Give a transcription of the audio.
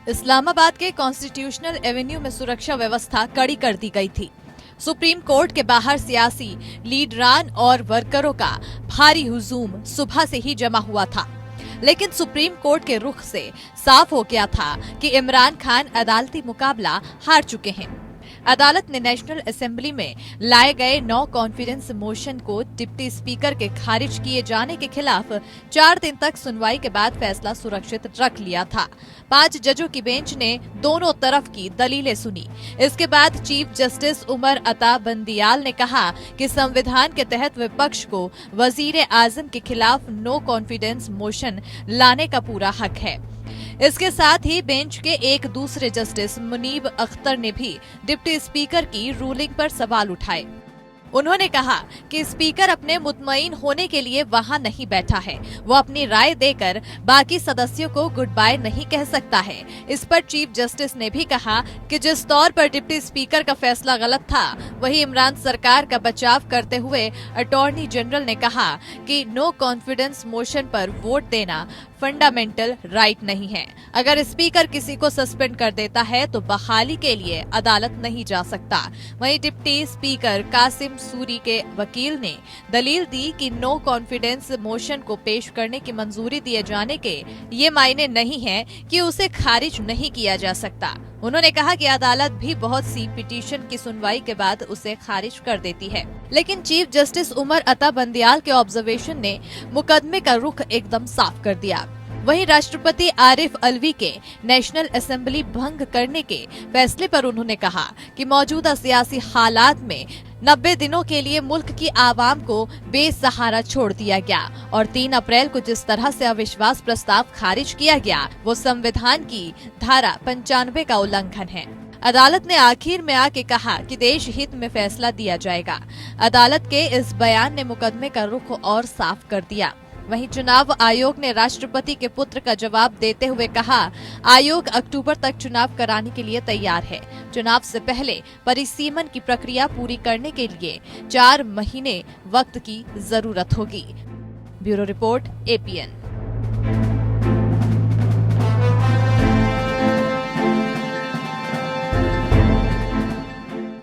इस्लामाबाद के constitutional Avenue में सुरक्षा व्यवस्था कड़ी कर दी गई थी। सुप्रीम कोर्ट के बाहर सियासी लीडरान और वर्करों का भारी हुजूम सुबह से ही जमा हुआ था, लेकिन सुप्रीम कोर्ट के रुख से साफ हो गया था कि इमरान खान अदालती मुकाबला हार चुके हैं। अदालत ने नेशनल असेंबली में लाए गए नो कॉन्फिडेंस मोशन को डिप्टी स्पीकर के खारिज किए जाने के खिलाफ 4 दिन तक सुनवाई के बाद फैसला सुरक्षित रख लिया था। 5 जजों की बेंच ने दोनों तरफ की दलीलें सुनी। इसके बाद चीफ जस्टिस उमर अता बंदियाल ने कहा कि संविधान के तहत विपक्ष को वजीर आजम के खिलाफ नो कॉन्फिडेंस मोशन लाने का पूरा हक है। इसके साथ ही बेंच के एक दूसरे जस्टिस मुनीब अख्तर ने भी डिप्टी स्पीकर की रूलिंग पर सवाल उठाए। उन्होंने कहा कि स्पीकर अपने मुतमईन होने के लिए वहां नहीं बैठा है, वो अपनी राय देकर बाकी सदस्यों को गुड बाय नहीं कह सकता है। इस पर चीफ जस्टिस ने भी कहा कि जिस तौर पर डिप्टी स्पीकर का फैसला गलत था, वही इमरान सरकार का बचाव करते हुए अटॉर्नी जनरल ने कहा कि नो कॉन्फिडेंस मोशन पर वोट देना फंडामेंटल राइट नहीं है। अगर स्पीकर किसी को सस्पेंड कर देता है तो बहाली के लिए अदालत नहीं जा सकता। वहीं डिप्टी स्पीकर कासिम सूरी के वकील ने दलील दी कि नो कॉन्फिडेंस मोशन को पेश करने की मंजूरी दिए जाने के ये मायने नहीं है कि उसे खारिज नहीं किया जा सकता। उन्होंने कहा कि अदालत भी बहुत सी पिटीशन की सुनवाई के बाद उसे खारिज कर देती है, लेकिन चीफ जस्टिस उमर अता बंदियाल के ऑब्जर्वेशन ने मुकदमे का रुख एकदम साफ कर दिया। वहीं राष्ट्रपति आरिफ अलवी के नेशनल असेंबली भंग करने के फैसले पर उन्होंने कहा कि मौजूदा सियासी हालात में 90 दिनों के लिए मुल्क की आवाम को बेसहारा छोड़ दिया गया और 3 अप्रैल को जिस तरह से अविश्वास प्रस्ताव खारिज किया गया, वो संविधान की धारा 95 का उल्लंघन है। अदालत ने आखिर में आके कहा कि देश हित में फैसला दिया जाएगा। अदालत के इस बयान ने मुकदमे का रुख और साफ कर दिया। वहीं चुनाव आयोग ने राष्ट्रपति के पुत्र का जवाब देते हुए कहा, आयोग अक्टूबर तक चुनाव कराने के लिए तैयार है। चुनाव से पहले परिसीमन की प्रक्रिया पूरी करने के लिए 4 महीने वक्त की जरूरत होगी। Bureau report, APN।